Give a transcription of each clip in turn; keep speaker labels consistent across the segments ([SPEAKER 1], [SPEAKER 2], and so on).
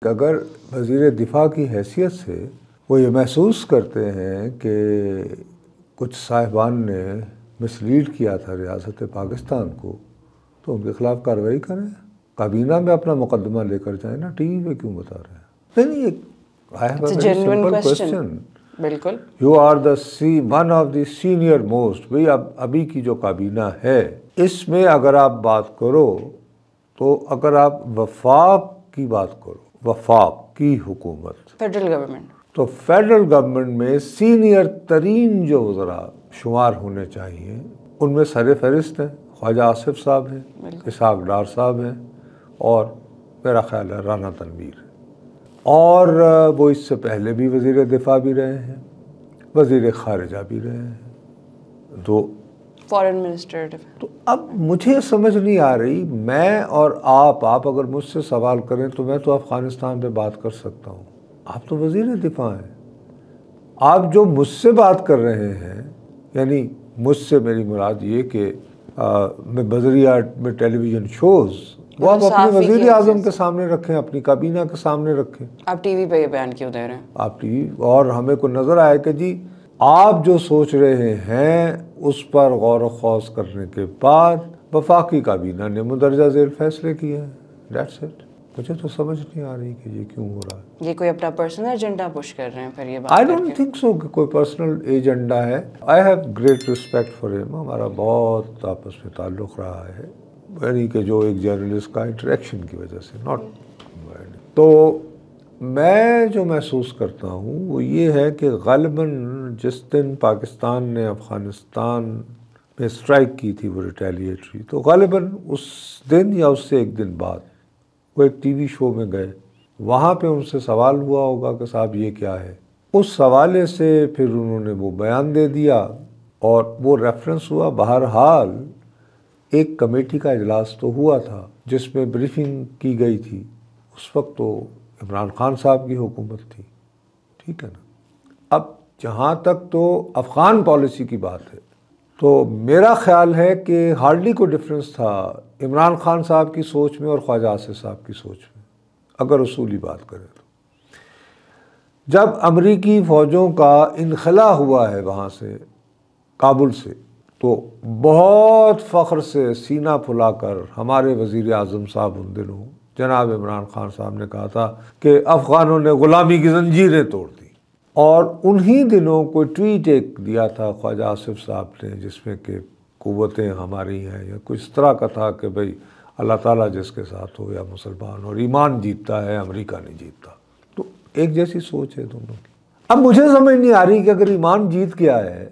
[SPEAKER 1] अगर वज़ीर दिफा की हैसियत से वो ये महसूस करते हैं कि कुछ साहिबान ने मिसलीड किया था रियासत पाकिस्तान को, तो उनके खिलाफ कार्रवाई करें, काबीना में अपना मुकदमा लेकर जाएं ना, टीवी पे क्यों बता रहे हैं? नहीं, I have a very simple question.
[SPEAKER 2] बिल्कुल,
[SPEAKER 1] you are the one of the senior most. भाई अब अभी की जो काबीना है इसमें अगर आप बात करो तो अगर आप वफाक की बात करो, वफाक की हुकूमत,
[SPEAKER 2] फेडरल गवर्नमेंट, तो
[SPEAKER 1] फेडरल गवर्नमेंट में सीनियर तरीन जो वज़रा शुमार होने चाहिए उनमें सर फहरिस्त हैं ख्वाजा आसिफ साहब हैं, इसहाक डार साहब हैं और मेरा ख्याल है राना तनवीर, और वो इससे पहले भी वज़ीर दिफा भी रहे हैं, वज़ीर ख़ारिजा भी रहे हैं, तो
[SPEAKER 2] फॉरेन मिनिस्टर।
[SPEAKER 1] तो अब मुझे समझ नहीं आ रही, मैं और आप अगर मुझसे सवाल करें तो मैं तो अफ़गानिस्तान पे बात कर सकता हूँ, आप तो वज़ीर दिफा हैं। आप जो मुझसे बात कर रहे हैं, यानी मुझसे मेरी मुराद ये कि मैं बजरिया में टेलीविज़न शोज़ वो आप अपने वज़ीर आज़म के सामने रखें, अपनी काबीना के सामने रखें।
[SPEAKER 2] आप टीवी पे ये बयान क्यों दे रहे हैं? आप
[SPEAKER 1] टीवी, और हमें को नज़र आया कि जी आप जो सोच रहे हैं उस पर गौर व खौज करने के बाद वफाकी काबीना ने मुंदरजा झेल फैसले किए हैं। That's it. मुझे तो समझ नहीं आ रही कि ये क्यों हो रहा है।
[SPEAKER 2] ये कोई अपना पर्सनल एजेंडा पुश कर रहे हैं फिर ये बात?
[SPEAKER 1] आई डोंट थिंक सो कि कोई पर्सनल एजेंडा है। I have great respect for him, हमारा बहुत आपस में ताल्लुक़ रहा है, यानी कि जो एक जर्नलिस्ट का इंटरेक्शन की वजह से, नॉट। तो मैं जो महसूस करता हूँ वो ये है कि ग़ालिबन जिस दिन पाकिस्तान ने अफ़गानिस्तान में स्ट्राइक की थी वो रिटेलिएटरी, तो ग़ालिबन उस दिन या उससे एक दिन बाद वो एक टीवी शो में गए, वहाँ पे उनसे सवाल हुआ होगा कि साहब ये क्या है, उस सवाले से फिर उन्होंने वो बयान दे दिया और वो रेफरेंस हुआ। बहरहाल एक कमेटी का इजलास तो हुआ था जिसमें ब्रीफिंग की गई थी, उस वक्त तो इमरान खान साहब की हुकूमत थी, ठीक है ना। अब जहाँ तक तो अफ़गान पॉलिसी की बात है तो मेरा ख्याल है कि हार्डली कोई डिफरेंस था इमरान खान साहब की सोच में और ख्वाजा आसिफ साहब की सोच में, अगर उसूली बात करें तो। जब अमरीकी फ़ौजों का इनखला हुआ है वहाँ से, काबुल से, तो बहुत फ़ख्र से सीना फुलाकर हमारे वज़ीर आज़म साहब उन दिनों जनाब इमरान खान साहब ने कहा था कि अफ़गानों ने ग़ुलामी की ज़ंजीरें तोड़ दी, और उन्हीं दिनों कोई ट्वीट एक दिया था ख्वाजा आसिफ साहब ने जिसमें कि क़ुव्वतें हमारी हैं या कुछ इस तरह का था कि भाई अल्लाह ताला जिसके साथ हो या मुसलमान, और ईमान जीतता है, अमेरिका नहीं जीतता। तो एक जैसी सोच है दोनों की। अब मुझे समझ नहीं आ रही कि अगर ईमान जीत गया है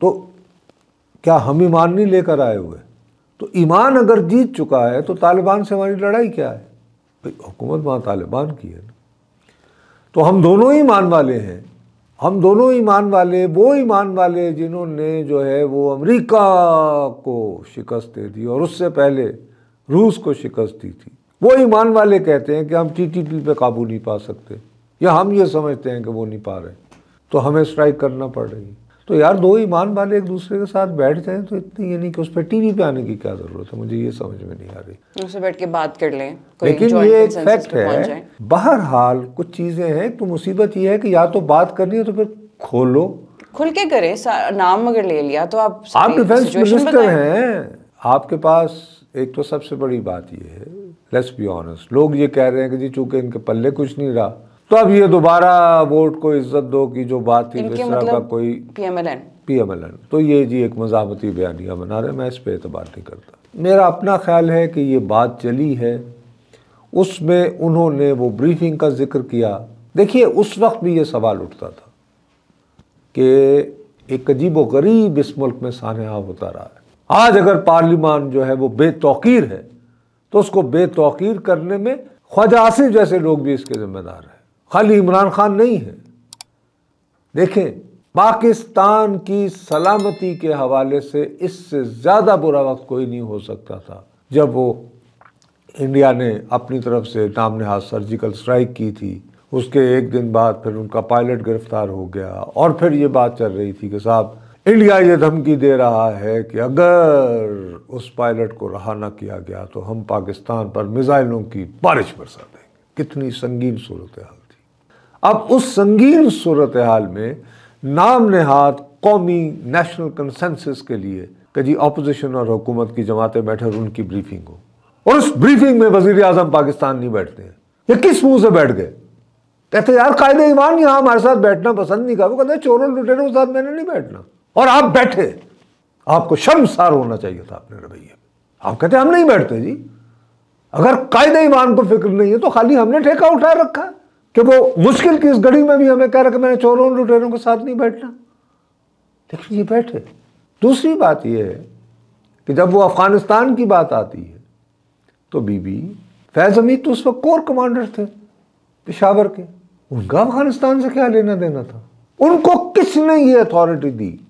[SPEAKER 1] तो क्या हम ईमान नहीं लेकर आए हुए? तो ईमान अगर जीत चुका है तो तालिबान से हमारी लड़ाई क्या है? भाई हुकूमत वहाँ तालिबान की है ना, तो हम दोनों ही ईमान वाले हैं, हम दोनों ईमान वाले, वो ईमान वाले जिन्होंने जो है वो अमेरिका को शिकस्त दे दी और उससे पहले रूस को शिकस्त दी थी, वो ईमान वाले कहते हैं कि हम टीटीपी पे काबू नहीं पा सकते, या हम ये समझते हैं कि वो नहीं पा रहे तो हमें स्ट्राइक करना पड़ रही है। तो यार दो ईमान वाले एक दूसरे के साथ बैठ जाएं तो इतनी, ये नहीं कि उस पर टीवी पे आने की क्या ज़रूरत है, मुझे ये समझ में नहीं आ रही।
[SPEAKER 2] उससे बैठ के बात कर लें,
[SPEAKER 1] लेकिन ये एक फैक्ट है। बहरहाल कुछ चीज़ें हैं, तो मुसीबत ये है कि या तो बात करनी है तो फिर खोलो,
[SPEAKER 2] खुल के करें। नाम अगर ले लिया तो आप
[SPEAKER 1] डिफेंस मिनिस्टर हैं, आपके पास एक तो सबसे बड़ी बात ये है, लेट्स बी ऑनेस्ट, लोग ये कह रहे हैं कि जी चूंकि इनके पल्ले कुछ नहीं रहा तो अब ये दोबारा वोट को इज्जत दो की जो बात थी, इस तरह का कोई PMLN, तो ये जी एक मज़ामती बयानिया बना रहे, मैं इस पर एतबार नहीं करता। मेरा अपना ख्याल है कि ये बात चली है, उसमें उन्होंने वो ब्रीफिंग का जिक्र किया। देखिए उस वक्त भी ये सवाल उठता था कि एक अजीब व गरीब इस मुल्क में सानहा होता रहा है। आज अगर पार्लियामान जो है वो बेतौकीर है तो उसको बेतौकीर करने में ख्वाजा आसिफ जैसे लोग भी इसके जिम्मेदार हैं, खाली इमरान खान नहीं है। देखें, पाकिस्तान की सलामती के हवाले से इससे ज़्यादा बुरा वक्त कोई नहीं हो सकता था जब वो इंडिया ने अपनी तरफ से नाम नहाद सर्जिकल स्ट्राइक की थी। उसके एक दिन बाद फिर उनका पायलट गिरफ्तार हो गया और फिर ये बात चल रही थी कि साहब इंडिया ये धमकी दे रहा है कि अगर उस पायलट को रहा ना किया गया तो हम पाकिस्तान पर मिसाइलों की बारिश बरसा देंगे। कितनी संगीन सूरत हाल थी। अब उस संगीन सूरत हाल में नाम नेहाद कौमी नेशनल कंसेंसस के लिए कि जी अपोजिशन और हुकूमत की जमातें बैठे और उनकी ब्रीफिंग हो, और उस ब्रीफिंग में वजीर आजम पाकिस्तान नहीं बैठते हैं। ये किस मुंह से बैठ गए? कहते यार कायदे ईमान यहाँ हमारे साथ बैठना पसंद नहीं कर। वो कहते चोरों लुटेरों के साथ मैंने नहीं बैठना, और आप बैठे। आपको शर्मसार होना चाहिए था अपने रवैये। आप कहते हम नहीं बैठते जी। अगर कायदे ईमान को फिक्र नहीं है तो खाली हमने ठेका उठाए रखा कि वो मुश्किल की इस घड़ी में भी हमें कह रहा कि मैंने चोरों लुटेरों के साथ नहीं बैठना, लेकिन ये बैठे। दूसरी बात यह है कि जब वो अफगानिस्तान की बात आती है तो बीबी फैज हमीद तो उस वक्त कोर कमांडर थे पेशावर के, उनका अफगानिस्तान से क्या लेना देना था? उनको किसने ये अथॉरिटी दी?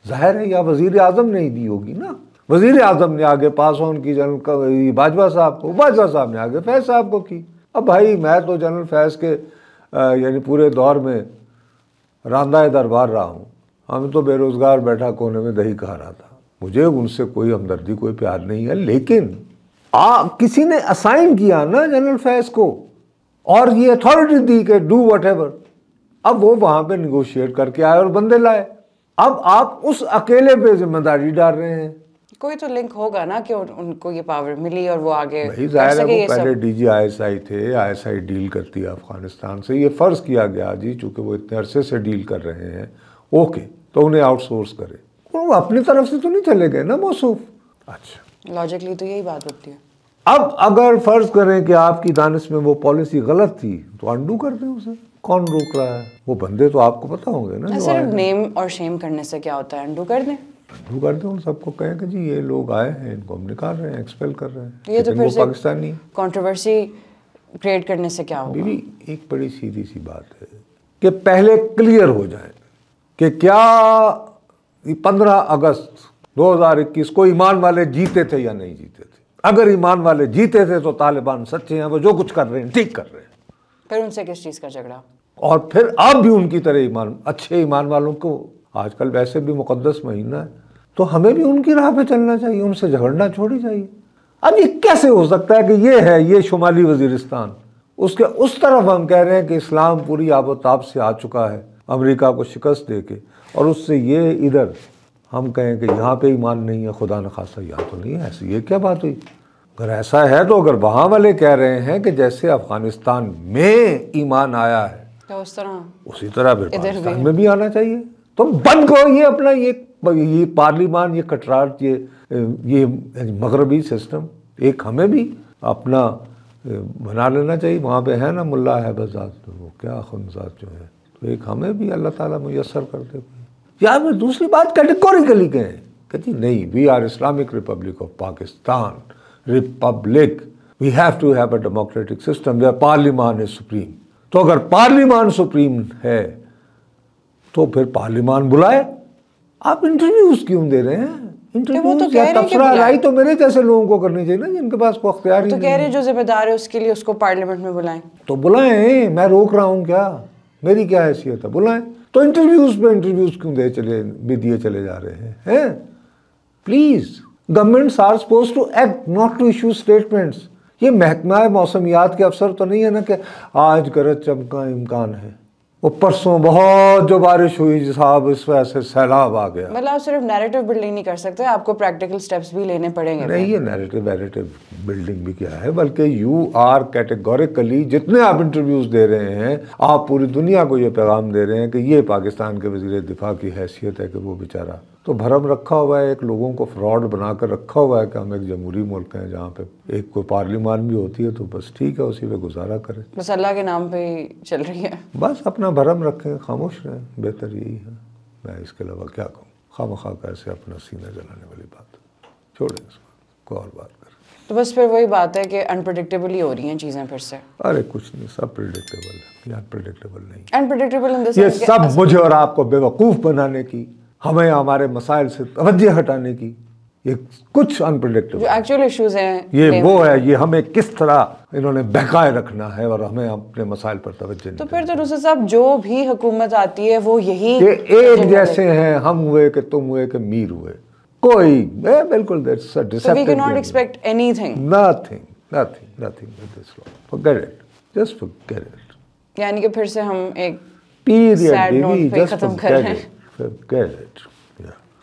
[SPEAKER 1] जाहिर है या वजीर आजम ने ही दी होगी ना। वजीर आजम ने आगे पास ऑन की जनरल बाजवा साहब को, बाजवा साहब ने आगे फैज साहब को की। अब भाई मैं तो जनरल फैज के यानी पूरे दौर में रांदाए दरबार रहा हूँ। हम तो बेरोजगार बैठा कोने में दही खा रहा था। मुझे उनसे कोई हमदर्दी कोई प्यार नहीं है, लेकिन किसी ने असाइन किया ना जनरल फैज को और ये अथॉरिटी दी कि डू व्हाटएवर। अब वो वहां पे निगोशिएट करके आए और बंदे लाए। अब आप उस अकेले पे जिम्मेदारी डाल रहे हैं।
[SPEAKER 2] कोई तो लिंक होगा ना कि उनको ये पावर मिली और वो आगे
[SPEAKER 1] भाई जाहिर है वो पहले डीजी आईएसआई थे, आईएसआई डील करती है अफगानिस्तान से। ये फर्ज किया गया जी चूंकि वो इतने अरसे से डील कर रहे हैं, ओके तो उन्हें आउटसोर्स करे। वो अपनी तरफ से तो नहीं चले गए ना मौसूफ। अच्छा,
[SPEAKER 2] लॉजिकली तो यही बात होती है।
[SPEAKER 1] अब अगर फर्ज करें कि आपकी दानिश में वो पॉलिसी गलत थी तो अंडू कर दें उसे। कौन रोक रहा है? वो बंदे तो आपको पता होंगे ना।
[SPEAKER 2] सिर्फ नेम और शेम करने से क्या होता है? अंडू कर दें।
[SPEAKER 1] अंडू कर दें, उन सबको कहें कि जी ये लोग आए हैं, इनको हम निकाल रहे हैं, एक्सपेल कर रहे हैं।
[SPEAKER 2] ये तो फिर से
[SPEAKER 1] पाकिस्तानी
[SPEAKER 2] कंट्रोवर्सी क्रिएट करने से क्या होगा?
[SPEAKER 1] बीबी एक बड़ी सीधी सी बात है कि पहले क्लियर हो जाए कि क्या 15 अगस्त 2021 को ईमान वाले जीते थे या नहीं जीते थे। अगर ईमान वाले जीते थे तो तालिबान सच्चे हैं, वो जो कुछ कर रहे हैं ठीक कर रहे हैं।
[SPEAKER 2] फिर उनसे किस चीज़ का झगड़ा?
[SPEAKER 1] और फिर आप भी उनकी तरह ईमान, अच्छे ईमान वालों को, आजकल वैसे भी मुकद्दस महीना है तो हमें भी उनकी राह पे चलना चाहिए, उनसे झगड़ना छोड़ी चाहिए। अब ये कैसे हो सकता है कि ये है ये शुमाली वजीरिस्तान, उसके उस तरफ हम कह रहे हैं कि इस्लाम पूरी आबोताब से आ चुका है अमेरिका को शिकस्त दे के, और उससे ये इधर हम कहें कि यहाँ पे ईमान नहीं है, खुदा न खासा यहाँ तो नहीं है। ऐसी ये क्या बात हुई? अगर ऐसा है तो अगर वहाँ वाले कह रहे हैं कि जैसे अफगानिस्तान में ईमान आया है
[SPEAKER 2] तो उस तरह
[SPEAKER 1] उसी तरह फिर पाकिस्तान में भी आना चाहिए। तो बंद करो ये अपना ये पार्लिमान, ये कटराट, ये मगरबी सिस्टम। एक हमें भी अपना बना लेना चाहिए। वहाँ पे है ना मुल्ला है बजात, वो क्या खुनजात जो है, तो एक हमें भी अल्लाह ताला मुयस्सर कर दे। यार मैं दूसरी बात कैटेगोरिकली कहें कहती नहीं, we are Islamic republic of Pakistan republic, we have to have a democratic system where parliament is supreme. तो अगर पार्लिमान सुप्रीम है तो फिर पार्लिमान बुलाए। आप इंटरव्यूज क्यों दे रहे हैं? इंटरव्यूज या तबसरा राय तो मेरे जैसे लोगों को करनी चाहिए ना, जिनके पास कोई अख्तियार ही नहीं।
[SPEAKER 2] तो कह रहे जो जिम्मेदार है उसके लिए उसको पार्लियामेंट में बुलाएं।
[SPEAKER 1] तो बुलाएं, मैं रोक रहा हूँ क्या? मेरी क्या हैसियत है? बुलाएं। तो इंटरव्यूज पे इंटरव्यूज क्यों दिए चले जा रहे हैं? Please, governments are supposed to act, not to issue statements. ये महकमा मौसमियात के अफसर तो नहीं है ना कि आज गरज चमका इम्कान है, वो परसों बहुत जो बारिश हुई साहब इस वजह से सैलाब आ गया।
[SPEAKER 2] मतलब आप सिर्फ नैरेटिव बिल्डिंग नहीं कर सकते, आपको प्रैक्टिकल स्टेप्स भी लेने पड़ेंगे।
[SPEAKER 1] नहीं, ये नैरेटिव बिल्डिंग भी क्या है, बल्कि यू आर कैटेगोरिकली, जितने आप इंटरव्यूज दे रहे हैं, आप पूरी दुनिया को ये पैगाम दे रहे हैं कि ये पाकिस्तान के वजीर दिफा की हैसियत है कि वो बेचारा तो भरम रखा हुआ है, एक लोगों को फ्रॉड बनाकर रखा हुआ है कि हम एक जमहूरी मुल्क हैं जहाँ पे एक कोई पार्लियामान भी होती है तो बस ठीक है, उसी पे गुजारा करें।
[SPEAKER 2] बस अल्लाह के नाम पे ही चल रही है। बस
[SPEAKER 1] अपना भरम रखें, खामोश रहें, बेहतर यही है। मैं इसके अलावा क्या कहूँ? खामखा कैसे अपना सीना जलाने वाली बात, छोड़ें इसको, कोई और बात करें।
[SPEAKER 2] तो बस फिर वही बात है कि अनप्रेडिक्टेबल ही हो रही हैं चीज़ें फिर से।
[SPEAKER 1] अरे कुछ नहीं, सब प्रेडिक्टेबल है, ये अनप्रेडिक्टेबल नहीं।
[SPEAKER 2] अनप्रेडिक्टेबल इन द
[SPEAKER 1] ये सब मुझे और आपको बेवकूफ़ बनाने की, हमें हमारे मसाइल से तवज्जो हटाने की, ये कुछ अनप्रेडिक्टेबल
[SPEAKER 2] जो एक्चुअल इश्यूज हैं
[SPEAKER 1] ये वो है, ये हमें किस तरह इन्होंने बहकाए रखना है और हमें अपने मसाइल पर तवज्जो नहीं।
[SPEAKER 2] तो फिर तो नुसरत साहब जो भी हुकूमत आती है वो यही
[SPEAKER 1] एक जैसे हैं, हम हुए कि तुम हुए कि मीर हुए, कोई बिल्कुल
[SPEAKER 2] So we cannot expect anything.
[SPEAKER 1] Nothing with this law. Forget it. Just forget it.
[SPEAKER 2] यानी कि फिर से हम एक
[SPEAKER 1] Period,
[SPEAKER 2] sad note
[SPEAKER 1] baby.
[SPEAKER 2] पे
[SPEAKER 1] Just
[SPEAKER 2] खत्म कर
[SPEAKER 1] forget
[SPEAKER 2] रहे
[SPEAKER 1] it. Forget it. Yeah.